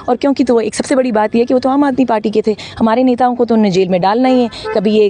और क्योंकि तो एक सबसे बड़ी बात यह है कि वो तो आम आदमी पार्टी के थे, हमारे नेताओं को तो उन्हें जेल में डालना ही है,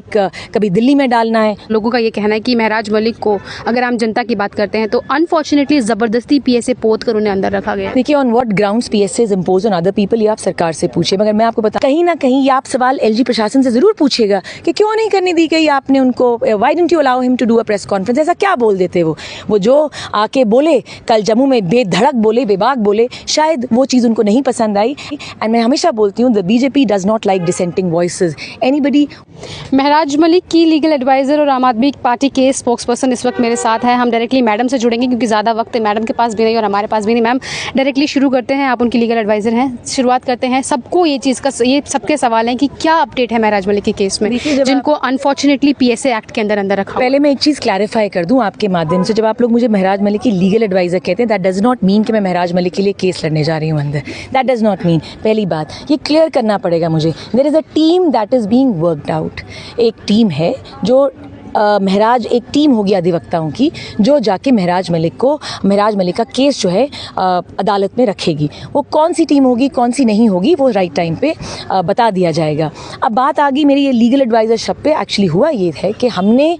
कभी दिल्ली में डालना है। लोगों का ये कहना है कि महराज मलिक को अगर आम जनता की बात करते हैं तो अनफॉर्चुनेटली ज़बरदस्ती पीएसए पोत कर उन्हें अंदर रखा गया। देखिए, on what grounds PSA is impose on other people, ये आप सरकार से पूछिए। मगर मैं आपको बता, कहीं ना कहीं ये आप सवाल एलजी प्रशासन से जरूर पूछिएगा कि क्यों नहीं करने दी गई आपने उनको, why didn't you allow him to do a press conference. ऐसा क्या बोल देते वो जो आके बोले कल जम्मू में, बेधड़क बोले, बेबाक बोले, शायद वो चीज़ उनको नहीं पसंद आई। एंड मैं हमेशा बोलती हूँ, the BJP does not like dissenting voices anybody. Maharaj Malik की लीगल एडवाइज़र और आम आदमी पार्टी के स्पोक्स पर्सन इस वक्त मेरे साथ है। हम डायरेक्टली मैडम से जुड़ेंगे क्योंकि ज़्यादा वक्त मैडम के पास भी नहीं और हमारे पास भी नहीं। मैम, डायरेक्टली शुरू करते हैं, आप उनकी लीगल एडवाइज़र हैं, शुरुआत करते हैं। सबको ये चीज़ का, ये सबके सवाल हैं कि क्या अपडेट है महराज मलिक के केस में, जिनको अनफॉर्चुनेटली पीएसए एक्ट के अंदर रखा। पहले मैं एक चीज़ क्लैरिफाई कर दूं आपके माध्यम से, जब आप लोग मुझे महराज मलिक की लीगल एडवाइज़र कहते हैं, दैट डज नॉट मीन कि मैं महराज मलिक के लिए केस लड़ने जा रही हूँ अंदर। दैट डज नॉट मीन, पहली बात ये क्लियर करना पड़ेगा मुझे। There is a team that is being worked out. एक टीम है जो एक टीम होगी अधिवक्ताओं की जो जाके महराज मलिक का केस जो है अदालत में रखेगी। वो कौन सी टीम होगी, कौन सी नहीं होगी, वो राइट टाइम पे बता दिया जाएगा। अब बात आ गई मेरी ये लीगल एडवाइज़र शब्द पे। एक्चुअली हुआ ये है कि हमने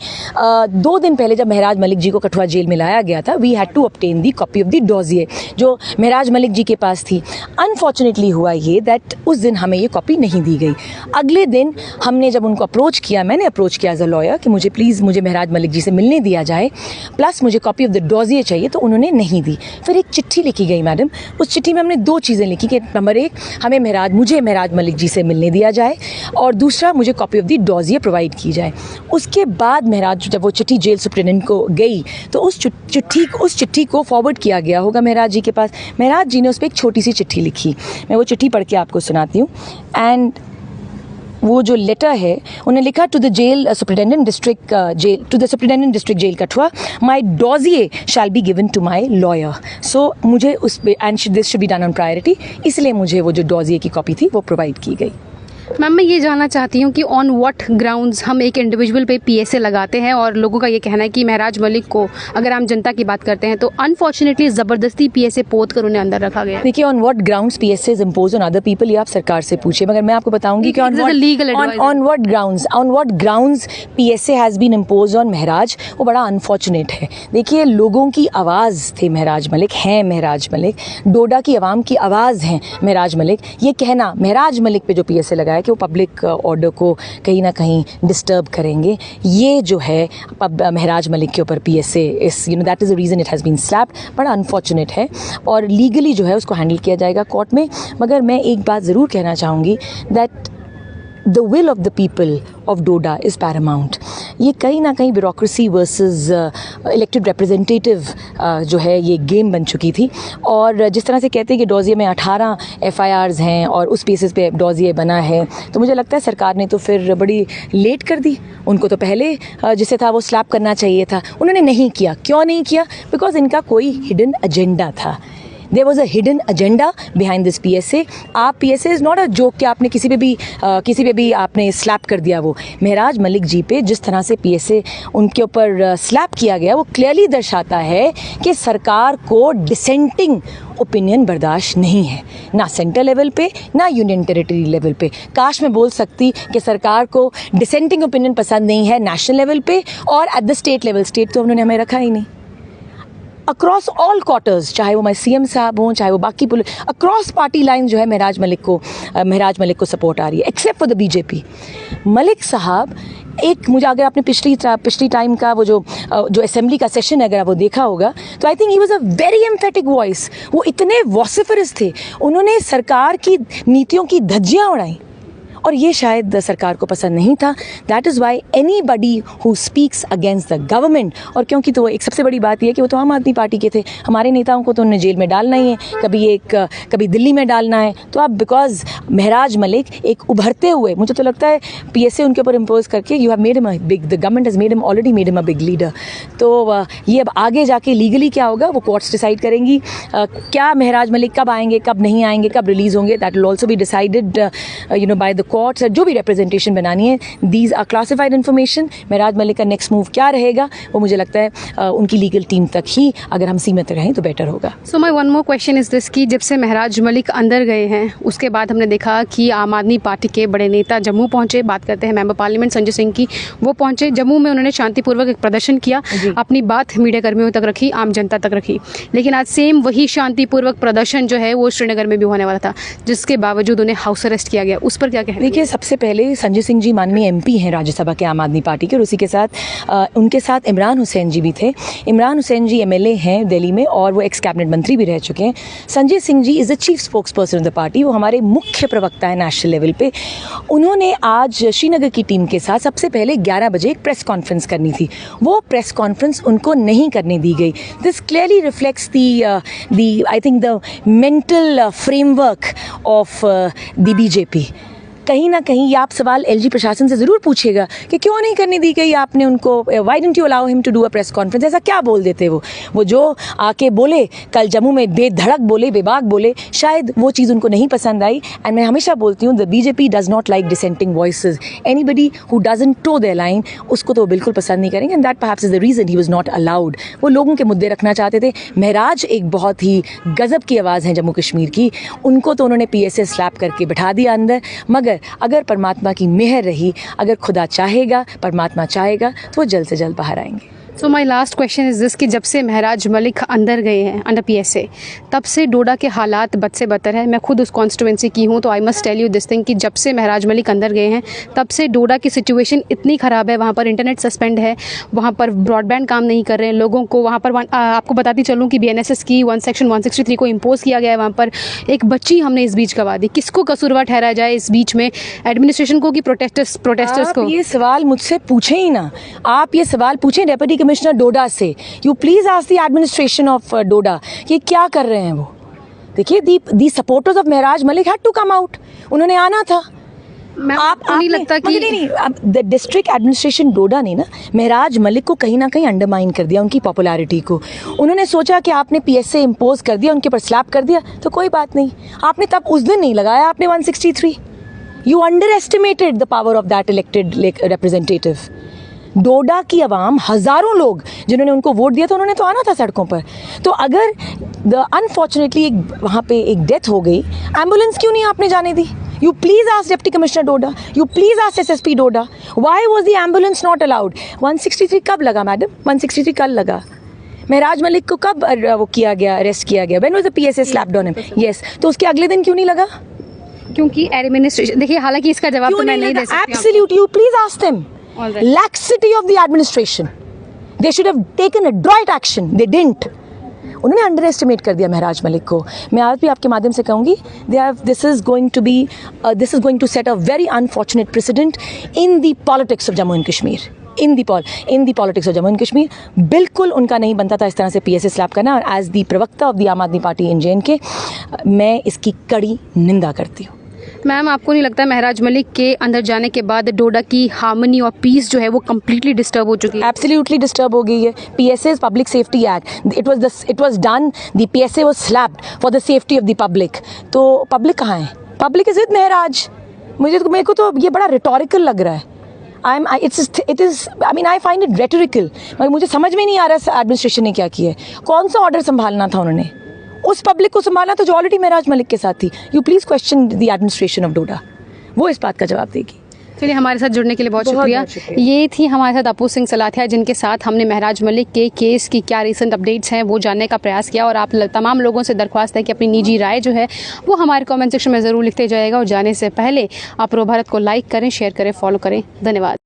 2 दिन पहले जब महराज मलिक जी को कठुआ जेल में लाया गया था, we had to obtain the copy of the dossier जो महराज मलिक जी के पास थी। अनफॉर्चुनेटली हुआ ये दैट उस दिन हमें ये कॉपी नहीं दी गई। अगले दिन हमने जब उनको अप्रोच किया, मैंने अप्रोच किया एज अ लॉयर कि प्लीज़ मुझे महराज मलिक जी से मिलने दिया जाए, प्लस मुझे कॉपी ऑफ द डॉजिए चाहिए, तो उन्होंने नहीं दी। फिर एक चिट्ठी लिखी गई मैडम, उस चिट्ठी में हमने 2 चीज़ें लिखी कि नंबर 1, मुझे महराज मलिक जी से मिलने दिया जाए, और दूसरा मुझे कॉपी ऑफ द डॉजिए प्रोवाइड की जाए। उसके बाद महराज, जब वो चिट्ठी जेल सुप्रिटेंडेंट को गई तो उस चिट्ठी को फॉरवर्ड किया गया होगा महराज जी के पास। महराज जी ने उस पर एक छोटी सी चिट्ठी लिखी, मैं वो चिट्ठी पढ़ के आपको सुनाती हूँ। एंड वो जो लेटर है, उन्हें लिखा, to the superintendent district jail Kathua, my dossier shall be given to my lawyer. So मुझे उस and this should be done on priority, इसलिए मुझे वो जो डॉजिए की कॉपी थी वो प्रोवाइड की गई। मैम, मैं ये जानना चाहती हूँ कि ऑन व्हाट ग्राउंड्स हम एक इंडिविजुअल पे पीएसए लगाते हैं, और लोगों का ये कहना है कि महराज मलिक को अगर आम जनता की बात करते हैं तो अनफॉर्चुनेटली ज़बरदस्ती पीएसए पोत कर उन्हें अंदर रखा गया। देखिए, on what grounds PSA is impose on other people, ये आप सरकार से पूछिए। मगर मैं आपको बताऊंगी कि on what grounds PSA has been impose on Maharaj, वो बड़ा अनफॉर्चुनेट है। देखिए, लोगों की आवाज़ थे महराज मलिक, हैं महराज मलिक, डोडा की आवाम की आवाज़ हैं महराज मलिक। ये कहना महराज मलिक पे जो पीएसए लगाया कि वो पब्लिक ऑर्डर को कहीं ना कहीं डिस्टर्ब करेंगे, ये जो है महराज मलिक के ऊपर PSA is that is the reason it has been slapped. बड़ा अनफॉर्चुनेट है और लीगली जो है उसको हैंडल किया जाएगा कोर्ट में। मगर मैं एक बात ज़रूर कहना चाहूँगी that the will of the people of Doda is Paramount. ये कहीं ना कहीं ब्यूरोक्रेसी वर्सेस इलेक्टेड रिप्रेजेंटेटिव जो है ये गेम बन चुकी थी। और जिस तरह से कहते हैं कि डॉजिए में 18 FIRs हैं और उस बेसिस पे डॉजिए बना है, तो मुझे लगता है सरकार ने तो फिर बड़ी लेट कर दी। उनको तो पहले जिसे था वो स्लैप करना चाहिए था, उन्होंने नहीं किया। क्यों नहीं किया? बिकॉज इनका कोई हिडन एजेंडा था। There was a hidden agenda behind this PSA. आप PSA is not a joke कि आपने किसी पे भी आपने स्लैप कर दिया। वो महराज मलिक जी पे जिस तरह से PSA उनके ऊपर स्लैप किया गया, वो क्लियरली दर्शाता है कि सरकार को डिसेंटिंग ओपिनियन बर्दाश्त नहीं है, ना सेंटर लेवल पे ना यूनियन टेरिटरी लेवल पे। काश मैं बोल सकती कि सरकार को डिसेंटिंग ओपिनियन पसंद नहीं है नेशनल लेवल पे और at the state level. State तो उन्होंने हमें रखा ही नहीं। अक्रॉस ऑल क्वार्टर्स, चाहे वो CM साहब हों, चाहे वो बाकी अक्रॉस पार्टी लाइन जो है महराज मलिक को सपोर्ट आ रही है, except for the BJP. Malik साहब मुझे, अगर आपने पिछली टाइम का वो जो असेंबली का सेशन है अगर वो देखा होगा, तो I think he was a very emphatic voice. वो इतने वॉसिफरस थे, उन्होंने सरकार की नीतियों की धज्जियाँ उड़ाई और ये शायद सरकार को पसंद नहीं था। That is why anybody who speaks against the government, और क्योंकि तो एक सबसे बड़ी बात यह है कि वो तो आम आदमी पार्टी के थे, हमारे नेताओं को तो उन्हें जेल में डालना ही है, कभी दिल्ली में डालना है। तो अब बिकॉज महराज मलिक एक उभरते हुए, मुझे तो लगता है PSA उनके ऊपर इम्पोज करके the government has already made him a big leader. तो ये अब आगे जाके लीगली क्या होगा वो कोर्ट्स डिसाइड करेंगी। क्या महराज मलिक कब आएंगे, कब नहीं आएंगे, कब रिलीज़ होंगे, that will also be decided by the courts, जो भी रिप्रेजेंटेशन बनानी है, दीज आर क्लासिफाइड इन्फॉर्मेशन। महराज मलिक का नेक्स्ट मूव क्या रहेगा वो मुझे लगता है उनकी लीगल टीम तक ही अगर हम सीमित रहें तो बेटर होगा। So my one more question is this कि जब से महराज मलिक अंदर गए हैं उसके बाद हमने देखा कि आम आदमी पार्टी के बड़े नेता जम्मू पहुंचे, बात करते हैं मेंबर पार्लियामेंट संजय सिंह की, वो पहुंचे जम्मू में, उन्होंने शांतिपूर्वक एक प्रदर्शन किया, अपनी बात मीडिया कर्मियों तक रखी, आम जनता तक रखी। लेकिन आज सेम वही शांतिपूर्वक प्रदर्शन जो है वो श्रीनगर में भी होने वाला था, जिसके बावजूद उन्हें हाउस अरेस्ट किया गया। उस पर क्या कहें? देखिए, सबसे पहले संजय सिंह जी माननीय एमपी हैं राज्यसभा के आम आदमी पार्टी के, और उसी के साथ उनके साथ इमरान हुसैन जी भी थे। इमरान हुसैन जी एमएलए हैं दिल्ली में और वो एक्स कैबिनेट मंत्री भी रह चुके हैं। Sanjay Singh ji is the chief spokesperson of the party, वो हमारे मुख्य प्रवक्ता है नेशनल लेवल पे। उन्होंने आज श्रीनगर की टीम के साथ सबसे पहले 11 बजे एक प्रेस कॉन्फ्रेंस करनी थी, वो प्रेस कॉन्फ्रेंस उनको नहीं करने दी गई। This clearly reflects the I think the mental framework of the BJP. कहीं ना कहीं ये आप सवाल एलजी प्रशासन से ज़रूर पूछेगा कि क्यों नहीं करने दी गई आपने उनको, why didn't you allow him to do a press conference. ऐसा क्या बोल देते वो जो आके बोले कल जम्मू में, बेधड़क बोले, बेबाक बोले, शायद वो चीज़ उनको नहीं पसंद आई। एंड मैं हमेशा बोलती हूँ the BJP does not like dissenting voices. Anybody who doesn't toe their line उसको तो वो बिल्कुल पसंद नहीं करेंगे, and that perhaps is the reason he was not allowed. वो लोगों के मुद्दे रखना चाहते थे। महराज एक बहुत ही गज़ब की आवाज़ है जम्मू कश्मीर की, उनको तो उन्होंने PSA स्लैप करके बिठा दिया अंदर। मगर अगर परमात्मा की मेहर रही, अगर खुदा चाहेगा, परमात्मा चाहेगा तो वो जल्द से जल्द बाहर आएंगे। So my last question is this कि जब से महराज मलिक अंदर गए हैं अंडर PSA, तब से डोडा के हालात बद से बदतर है। मैं खुद उस कॉन्स्टिट्यूंसी की हूँ, तो I must tell you this thing कि जब से महराज मलिक अंदर गए हैं तब से डोडा की सिचुएशन इतनी ख़राब है। वहाँ पर इंटरनेट सस्पेंड है, वहाँ पर ब्रॉडबैंड काम नहीं कर रहे हैं लोगों को। वहाँ पर आपको बताती चलूँ कि BNSS की सेक्शन 163 को इम्पोज किया गया है। वहाँ पर एक बच्ची हमने इस बीच गवा दी। किसको कसूरवार ठहराया जाए इस बीच में, एडमिनिस्ट्रेशन को कि प्रोटेस्टर्स को? ये सवाल मुझसे पूछे ही ना, आप ये सवाल पूछें डेप्यूटी कमिश्नर डोडा से। You please ask the administration of Doda ये क्या कर रहे हैं वो। देखिए, the supporters of Maharaj Malik had to come out, उन्होंने आना था। आपको नहीं लगता कि नहीं, द डिस्ट्रिक्ट एडमिनिस्ट्रेशन डोडा ने ना महराज मलिक को कहीं ना कहीं अंडरमाइन कर दिया, उनकी पॉपुलैरिटी को। उन्होंने सोचा कि आपने PSA इम्पोज कर दिया, उनके ऊपर स्लैप कर दिया तो कोई बात नहीं। आपने तब उस दिन नहीं लगाया आपने 163। You underestimated the power of that elected representative. Doda की आवाम, हज़ारों लोग जिन्होंने उनको वोट दिया था, उन्होंने तो आना था सड़कों पर। तो अगर अनफॉर्चुनेटली वहाँ पे एक डेथ हो गई, एम्बुलेंस क्यों नहीं आपने जाने दी? You please ask Deputy Commissioner Doda. You please ask SSP Doda. Why was the ambulance not allowed? 163 कब लगा मैडम? 163 कल लगा। महराज मलिक को कब वो किया गया, अरेस्ट किया गया? When was the PSA slapped on him? Yes. तो उसके अगले दिन क्यों नहीं लगा? क्योंकि एडमिनिस्ट्रेशन, देखिए हालांकि इसका जवाब तो मैं नहीं दे सकती। Absolutely. You please ask them. Laxity of the administration. They should have taken adroit action. They didn't. उन्होंने अंडर एस्टिमेट कर दिया महराज मलिक को। मैं आज भी आपके माध्यम से कहूँगी, this is going to set a very unfortunate precedent in the politics of Jammu and Kashmir. In the politics of Jammu and Kashmir बिल्कुल उनका नहीं बनता था इस तरह से PSA स्लैप करना। और एज दी प्रवक्ता ऑफ द आम आदमी पार्टी इन JNK मैं इसकी कड़ी निंदा करती हूँ। मैम, आपको नहीं लगता महराज मलिक के अंदर जाने के बाद डोडा की हार्मनी और पीस जो है वो कम्प्लीटली डिस्टर्ब हो चुकी है? एब्सोल्युटली डिस्टर्ब हो गई है। PSA public safety act, it was done, the PSA was slapped for the safety of the public. तो पब्लिक कहाँ है? पब्लिक इज विद महराज। मेरे को तो ये बड़ा रिटोरिकल लग रहा है। I find it rhetorical। मगर मुझे समझ में नहीं आ रहा एडमिनिस्ट्रेशन ने क्या किया है। कौन सा ऑर्डर संभालना था उन्होंने? उस पब्लिक को संभालना तो जो ऑलरेडी महराज मलिक के साथ थी। You please question the administration of Doda, वो इस बात का जवाब देगी। चलिए, हमारे साथ जुड़ने के लिए बहुत शुक्रिया। ये थी हमारे साथ अपू सिंह सलाथिया, जिनके साथ हमने महराज मलिक के केस की क्या रिसेंट अपडेट्स हैं वो जानने का प्रयास किया। और आप तमाम लोगों से दरख्वास्त है कि अपनी निजी राय जो है वो हमारे कमेंट सेक्शन में ज़रूर लिखते जाएगा। और जाने से पहले आप प्रो भारत को लाइक करें, शेयर करें, फॉलो करें। धन्यवाद।